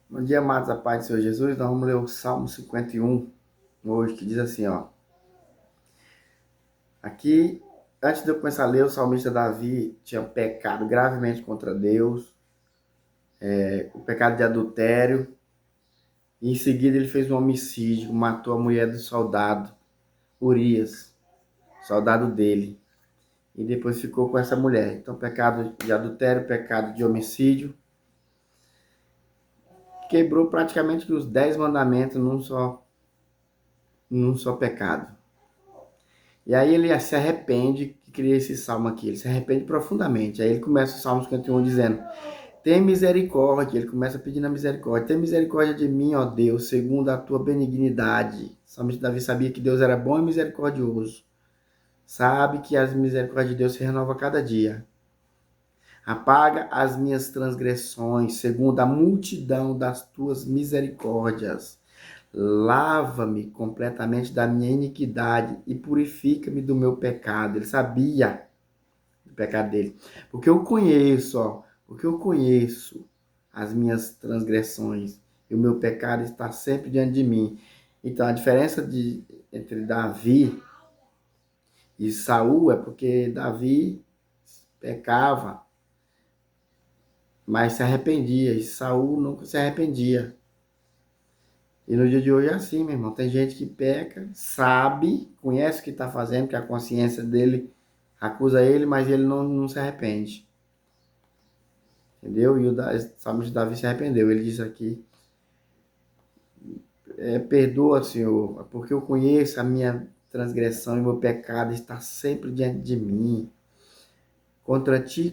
Bom dia, amados, a paz do Senhor Jesus. Nós vamos ler o Salmo 51 hoje, que diz assim, ó. Aqui, antes de eu começar a ler, o salmista Davi tinha pecado gravemente contra Deus, o pecado de adultério, e em seguida ele fez um homicídio, matou a mulher do soldado, Urias, soldado dele, e depois ficou com essa mulher. Então, pecado de adultério, pecado de homicídio, quebrou praticamente os 10 mandamentos num só pecado. E aí ele se arrepende que cria esse salmo aqui. Ele se arrepende profundamente. Aí ele começa o Salmo 51 dizendo: tem misericórdia. Ele começa pedindo a misericórdia. Tem misericórdia de mim, ó Deus, segundo a tua benignidade. O salmista Davi sabia que Deus era bom e misericordioso. Sabe que as misericórdias de Deus se renovam a cada dia. Apaga as minhas transgressões, segundo a multidão das tuas misericórdias. Lava-me completamente da minha iniquidade e purifica-me do meu pecado. Ele sabia do pecado dele. Porque eu conheço as minhas transgressões e o meu pecado está sempre diante de mim. Então, a diferença entre Davi e Saul é porque Davi pecava, mas se arrependia, e Saul nunca se arrependia. E no dia de hoje é assim, meu irmão. Tem gente que peca, sabe, conhece o que está fazendo, que a consciência dele acusa ele, mas ele não se arrepende. Entendeu? E o salmista Davi se arrependeu. Ele diz aqui: perdoa, Senhor, porque eu conheço a minha transgressão e meu pecado está sempre diante de mim. Contra ti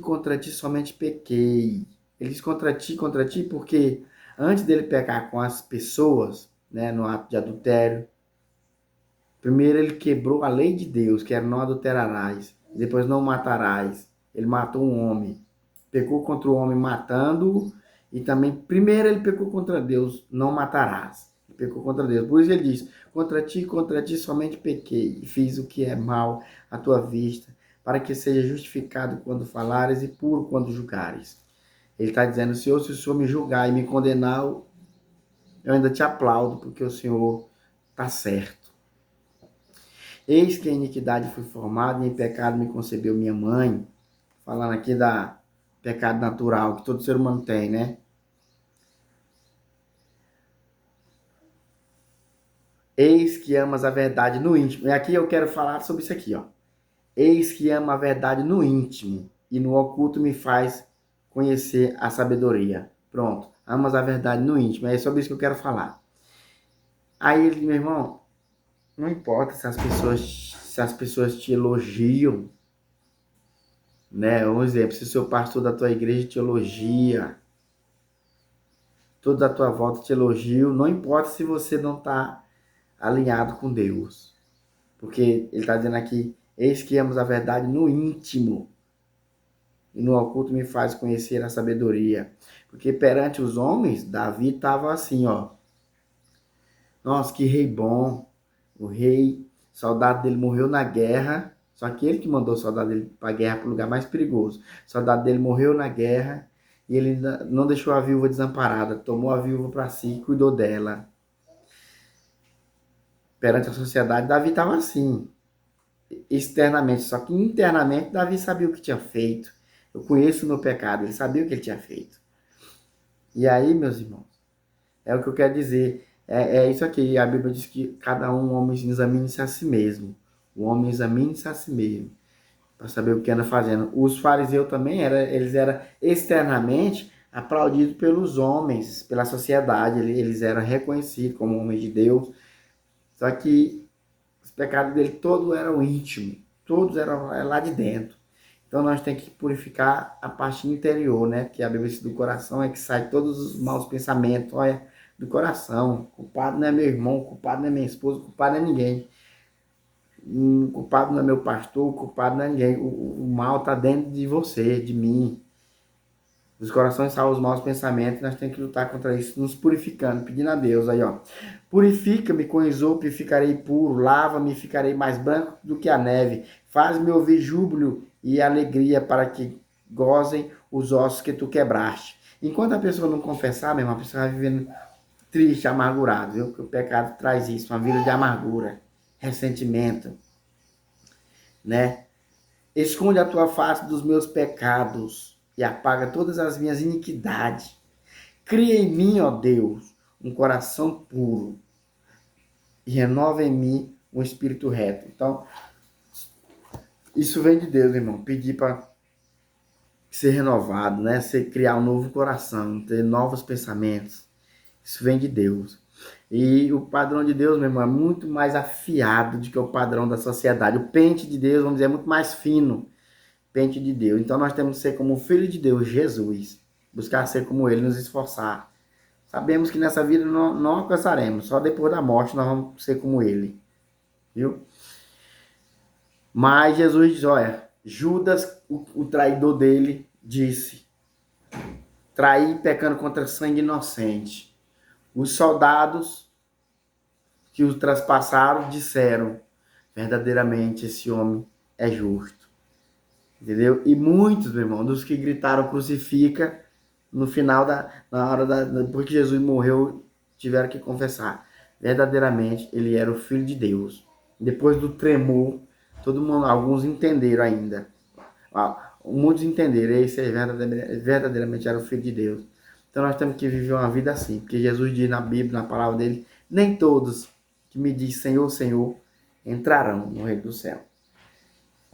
somente pequei. Ele diz contra ti, porque antes dele pecar com as pessoas, né, no ato de adultério, primeiro ele quebrou a lei de Deus, que era não adulterarás. Depois não matarás. Ele matou um homem. Pecou contra o homem matando-o. E também, primeiro ele pecou contra Deus, não matarás. Ele pecou contra Deus. Por isso ele diz, contra ti somente pequei. E fiz o que é mal à tua vista, para que seja justificado quando falares e puro quando julgares. Ele está dizendo, Senhor, se o Senhor me julgar e me condenar, eu ainda te aplaudo, porque o Senhor está certo. Eis que a iniquidade foi formada e em pecado me concebeu minha mãe. Falando aqui da pecado natural que todo ser humano tem, né? Eis que amas a verdade no íntimo. E aqui eu quero falar sobre isso aqui, ó. Eis que ama a verdade no íntimo e no oculto me faz conhecer a sabedoria. Pronto. Amas a verdade no íntimo. É sobre isso que eu quero falar. Aí ele, meu irmão, não importa se as pessoas te elogiam, né? Um exemplo, se o seu pastor da tua igreja te elogia, toda a tua volta te elogiam, não importa se você não está alinhado com Deus. Porque ele está dizendo aqui, eis que amos a verdade no íntimo, e no oculto me faz conhecer a sabedoria. Porque perante os homens, Davi estava assim, ó. Nossa, que rei bom. O rei, soldado dele morreu na guerra, só que ele que mandou o soldado dele para a guerra, para o lugar mais perigoso. O soldado dele morreu na guerra e ele não deixou a viúva desamparada, tomou a viúva para si e cuidou dela. Perante a sociedade, Davi estava assim, externamente, só que internamente Davi sabia o que tinha feito. Eu conheço o meu pecado, ele sabia o que ele tinha feito. E aí, meus irmãos, é o que eu quero dizer. É isso aqui, a Bíblia diz que cada um, o homem, examine-se a si mesmo. O homem examine-se a si mesmo, para saber o que anda fazendo. Os fariseus também, eles eram externamente aplaudidos pelos homens, pela sociedade. Eles eram reconhecidos como homens de Deus. Só que os pecados dele todos eram íntimos, todos eram lá de dentro. Então nós temos que purificar a parte interior, né? Que a Bíblia diz do coração é que sai todos os maus pensamentos, olha, do coração. O culpado não é meu irmão, o culpado não é minha esposa, o culpado não é ninguém. O culpado não é meu pastor, o culpado não é ninguém. O mal está dentro de você, de mim. Os corações saem os maus pensamentos, nós temos que lutar contra isso, nos purificando, pedindo a Deus aí, ó. Purifica-me com esopo e ficarei puro, lava-me e ficarei mais branco do que a neve. Faz-me ouvir júbilo e alegria para que gozem os ossos que tu quebraste. Enquanto a pessoa não confessar, meu irmão, a pessoa vai vivendo triste, amargurado, viu? Porque o pecado traz isso, uma vida de amargura, ressentimento, né? Esconde a tua face dos meus pecados e apaga todas as minhas iniquidades. Cria em mim, ó Deus, um coração puro e renova em mim um espírito reto. Então, isso vem de Deus, irmão. Pedir para ser renovado, né? Ser, criar um novo coração, ter novos pensamentos. Isso vem de Deus. E o padrão de Deus, meu irmão, é muito mais afiado do que o padrão da sociedade. O pente de Deus, vamos dizer, é muito mais fino. Pente de Deus. Então nós temos que ser como o Filho de Deus, Jesus. Buscar ser como Ele, nos esforçar. Sabemos que nessa vida não alcançaremos. Só depois da morte nós vamos ser como Ele. Viu? Mas Jesus diz, olha, Judas, o traidor dele, disse, traí pecando contra sangue inocente. Os soldados que o traspassaram disseram, verdadeiramente esse homem é justo. Entendeu? E muitos, meu irmão, dos que gritaram crucifica, no final, depois que Jesus morreu, tiveram que confessar. Verdadeiramente, ele era o Filho de Deus. Depois do tremor, todo mundo, alguns entenderam ainda. Muitos entenderam, esse verdadeiramente era o Filho de Deus. Então nós temos que viver uma vida assim, porque Jesus diz na Bíblia, na palavra dele, nem todos que me dizem Senhor, Senhor, entrarão no reino do céu,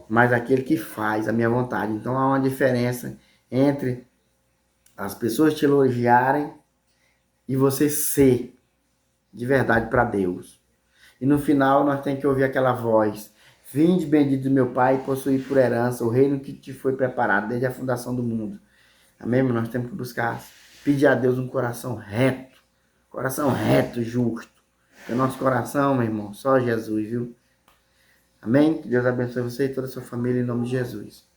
mas aquele que faz a minha vontade. Então há uma diferença entre as pessoas te elogiarem e você ser de verdade para Deus. E no final nós temos que ouvir aquela voz: vinde bendito do meu Pai, e possuir por herança o reino que te foi preparado desde a fundação do mundo. Amém? Nós temos que buscar pedir a Deus um coração reto, justo. Porque o nosso coração, meu irmão, só Jesus, viu? Amém? Que Deus abençoe você e toda a sua família em nome de Jesus.